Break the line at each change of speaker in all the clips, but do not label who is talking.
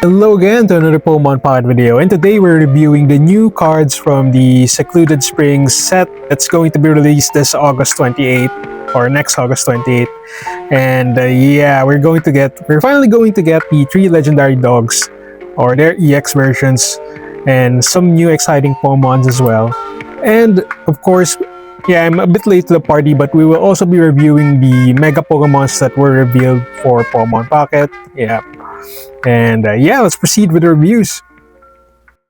Hello again to another Pokemon Pocket video, and today we're reviewing the new cards from the Secluded Springs set that's going to be released this August 28th or next August 28th. And yeah, we're finally going to get the 3 legendary dogs or their EX versions and some new exciting Pokemons as well. And of course, yeah, I'm a bit late to the party, but we will also be reviewing the Mega Pokemons that were revealed for Pokemon Pocket. Yeah. And yeah, let's proceed with the reviews.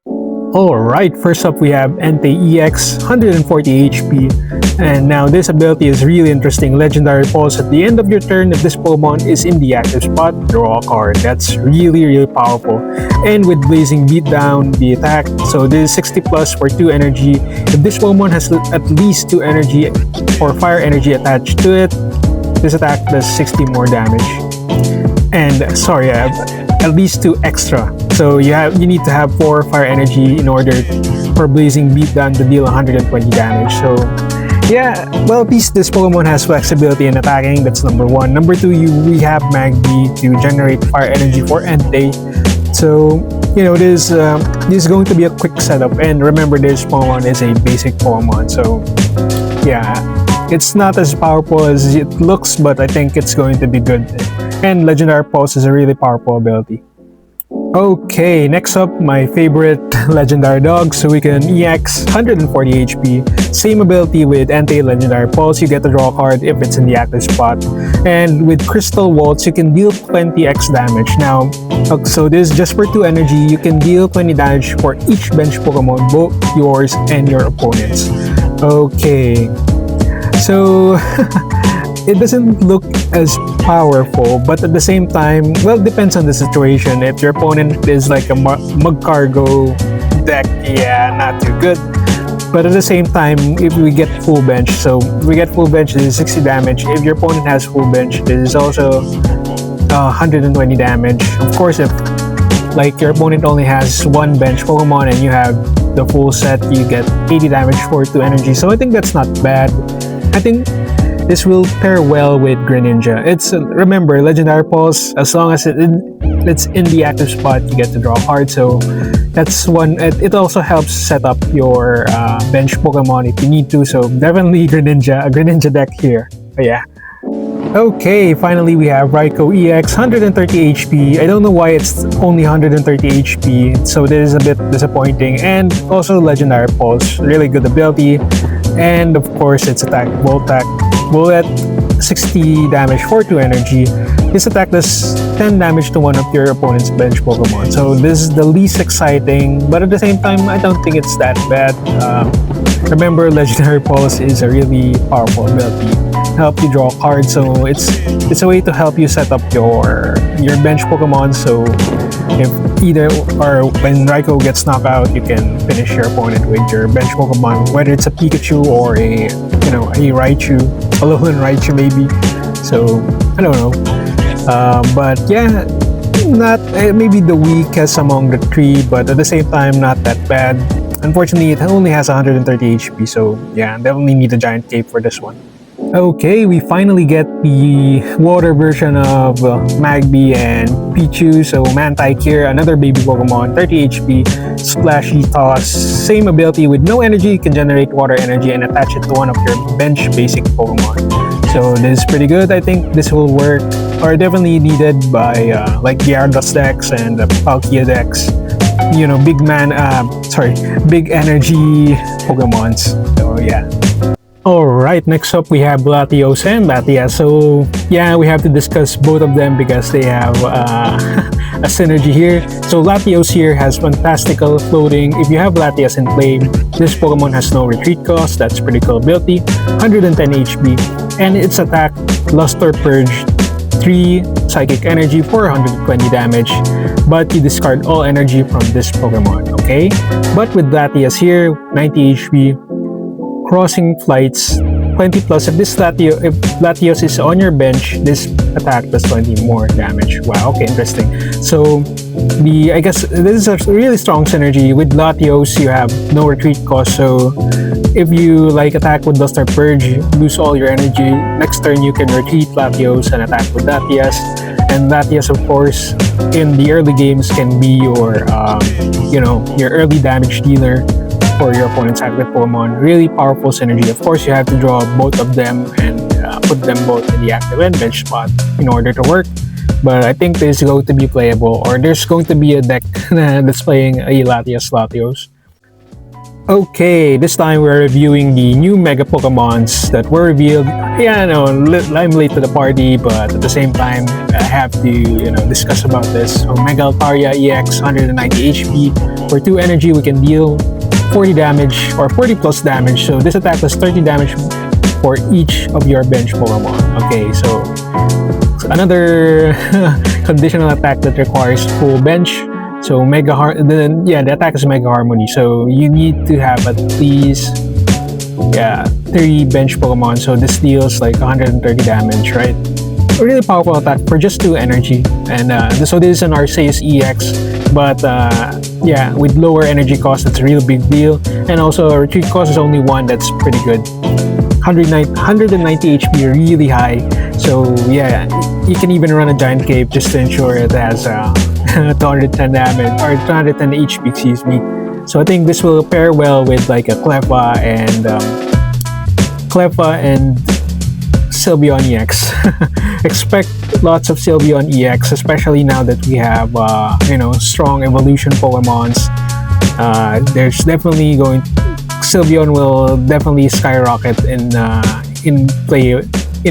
Alright, first up we have Entei EX, 140 HP. And now this ability is really interesting. Legendary Pulse at the end of your turn. If this Pokemon is in the active spot, draw a card. That's really powerful. And with Blazing Beatdown, the attack, so this is 60 plus for 2 energy. If this Pokemon has at least 2 energy or fire energy attached to it, this attack does 60 more damage. And sorry, I have at least 2 extra. So you need to have 4 fire energy in order for Blazing Beatdown to deal 120 damage. So yeah, well, at least this Pokemon has flexibility in attacking. That's number 1. Number 2, we have Magby to generate fire energy for Entei. So you know, this is going to be a quick setup. And remember, this Pokemon is a basic Pokemon. So yeah, it's not as powerful as it looks, but I think it's going to be good. And Legendary Pulse is a really powerful ability. Okay, next up, my favorite legendary dog, Suicune EX, 140 HP. Same ability with Entei Legendary Pulse, you get to draw a card if it's in the active spot. And with Crystal Waltz, you can deal 20x damage. Now, so this is just for 2 energy, you can deal 20 damage for each bench Pokemon, both yours and your opponent's. Okay, so it doesn't look as powerful, but at the same time, well, it depends on the situation. If your opponent is like a Mug Cargo deck, yeah, not too good. But at the same time, if we get full bench, so if we get full bench, this is 60 damage. If your opponent has full bench, this is also 120 damage. Of course, if like your opponent only has 1 bench Pokemon and you have the full set, you get 80 damage for 2 energy. So I think that's not bad. I think this will pair well with Greninja. It's remember, Legendary Pulse, as long as it's in the active spot, you get to draw a card. So that's one. It also helps set up your bench Pokemon if you need to. So definitely a Greninja deck here. But yeah. Okay, finally we have Raikou EX, 130 HP. I don't know why it's only 130 HP, so this is a bit disappointing. And also Legendary Pulse, really good ability. And of course, its attack, Voltac. Bullet, 60 damage for 2 energy. This attack does 10 damage to one of your opponent's bench Pokemon. So this is the least exciting, but at the same time, I don't think it's that bad. Remember, Legendary Pulse is a really powerful ability to help you draw cards. So it's a way to help you set up your bench Pokemon. So if when Raikou gets knocked out, you can finish your opponent with your bench Pokemon, whether it's a Pikachu or a Raichu, a lone Raichu maybe. So I don't know, but yeah, not maybe the weakest among the 3, but at the same time not that bad. Unfortunately, it only has 130 HP, so yeah, definitely need a giant cape for this one. Okay, we finally get the water version of Magby and Pichu. So Mantyke here, another baby Pokemon, 30 HP, Splashy Toss. Same ability with no energy, you can generate water energy and attach it to one of your bench basic Pokemon. So this is pretty good. I think this will work, or definitely needed by like Gyarados decks and Palkia decks. You know, big energy Pokemons. So yeah. Alright, next up we have Latios and Latias. So yeah, we have to discuss both of them because they have a synergy here. So Latios here has fantastical floating. If you have Latias in play, this Pokemon has no retreat cost. That's pretty cool ability. 110 HP. And its attack, Luster Purge, 3 Psychic Energy for 120 damage. But you discard all energy from this Pokemon, okay? But with Latias here, 90 HP. Crossing Flights, 20 plus. If Latios is on your bench, this attack does 20 more damage. Wow, okay, interesting. So I guess this is a really strong synergy. With Latios, you have no retreat cost, so if you like attack with Luster Purge, lose all your energy. Next turn, you can retreat Latios and attack with Latias. And Latias, of course, in the early games can be your, your early damage dealer for your opponent's active Pokemon. Really powerful synergy. Of course, you have to draw both of them and put them both in the active and bench spot in order to work. But I think this is going to be playable, or there's going to be a deck that's playing a Latios. Okay, this time we're reviewing the new Mega Pokemons that were revealed. Yeah, I know, I'm late to the party, but at the same time, I have to, discuss about this. So Mega Altaria EX, 190 HP. For 2 energy, we can deal 40 damage, or 40 plus damage. So this attack does 30 damage for each of your bench Pokemon. Okay, so another conditional attack that requires full bench. So the attack is Mega Harmony. So you need to have at least 3 bench Pokemon. So this deals like 130 damage, right? A really powerful attack for just 2 energy. And so this is an Arceus EX, but with lower energy cost, it's a real big deal. And also retreat cost is only 1. That's pretty good. 190 HP, really high. So yeah, you can even run a Giant Cave just to ensure it has 210 damage, or 210 HP, excuse me. So I think this will pair well with like a Cleffa and Sylveon EX. Expect lots of Sylveon EX, especially now that we have strong evolution Pokemons. There's definitely Sylveon will definitely skyrocket in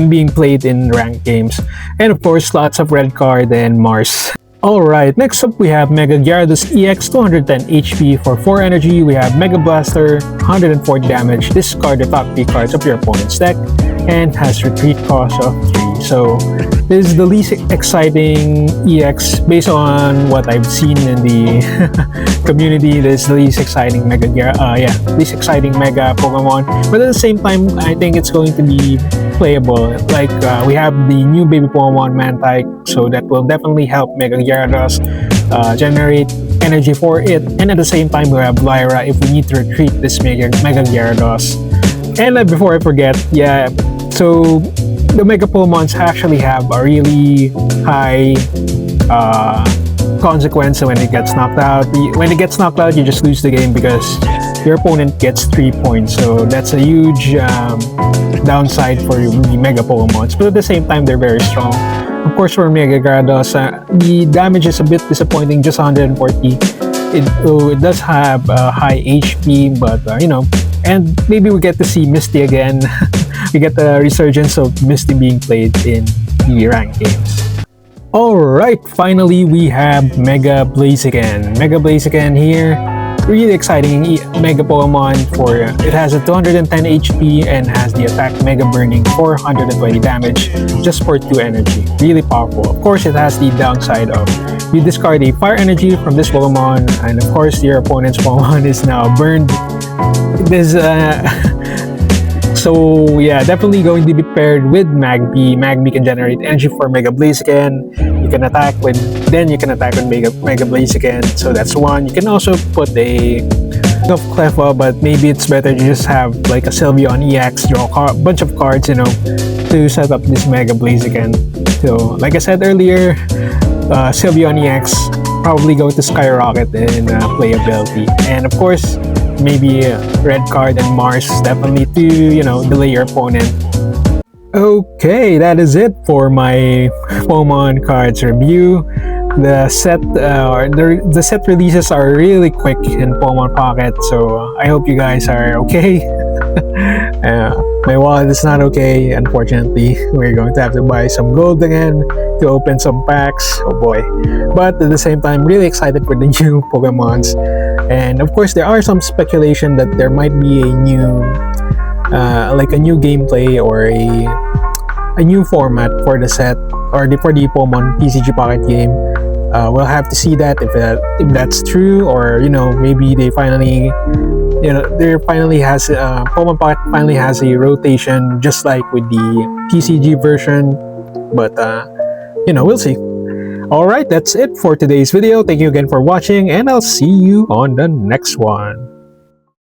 being played in ranked games. And of course, lots of red card and Mars. Alright, next up we have Mega Gyarados EX, 210 HP. For 4 energy, we have Mega Blaster, 140 damage. Discard the top 3 cards of your opponent's deck and has retreat cost of 3. So this is the least exciting EX based on what I've seen in the community. This is the least exciting Mega Pokemon. But at the same time, I think it's going to be playable. Like we have the new Baby Pokémon Mantyke, so that will definitely help Mega Gyarados generate energy for it. And at the same time, we have Lyra if we need to retreat this Mega Gyarados. And before I forget, so the Mega Pokemons actually have a really high consequence when it gets knocked out. When it gets knocked out, you just lose the game because your opponent gets 3 points. So that's a huge downside for the Mega Pokemons. But at the same time, they're very strong. Of course, for Mega Gyarados, the damage is a bit disappointing, just 140. It does have high HP, but and maybe we get to see Misty again. We get the resurgence of Misty being played in the ranked games. Alright, finally we have Mega Blaziken. Mega Blaziken here. Really exciting Mega Pokemon. It has a 210 HP and has the attack Mega Burning for 120 damage just for 2 energy. Really powerful. Of course, it has the downside of you discard a fire energy from this Pokemon, and of course your opponent's Pokemon is now burned. So yeah, definitely going to be paired with Magby. Magby can generate energy for Mega Blaziken. You can attack with Mega Blaziken. So that's one. You can also put a Cleffa, but maybe it's better to just have like a Sylveon EX, draw a bunch of cards, to set up this Mega Blaziken. So like I said earlier, Sylveon EX probably going to skyrocket in playability. And of course, maybe red card and Mars definitely to delay your opponent. Okay, that is it for my Pokemon cards review. The set releases are really quick in Pokemon Pocket, so I hope you guys are okay. My wallet is not okay, unfortunately. We're going to have to buy some gold again to open some packs. Oh boy. But at the same time, really excited for the new Pokemons. And of course, there are some speculation that there might be a new gameplay or a new format for the set, or for the Pokemon TCG Pocket game. We'll have to see that if that's true, or maybe they finally Pokemon Pocket finally has a rotation just like with the TCG version. But we'll see. Alright, that's it for today's video. Thank you again for watching, and I'll see you on the next one.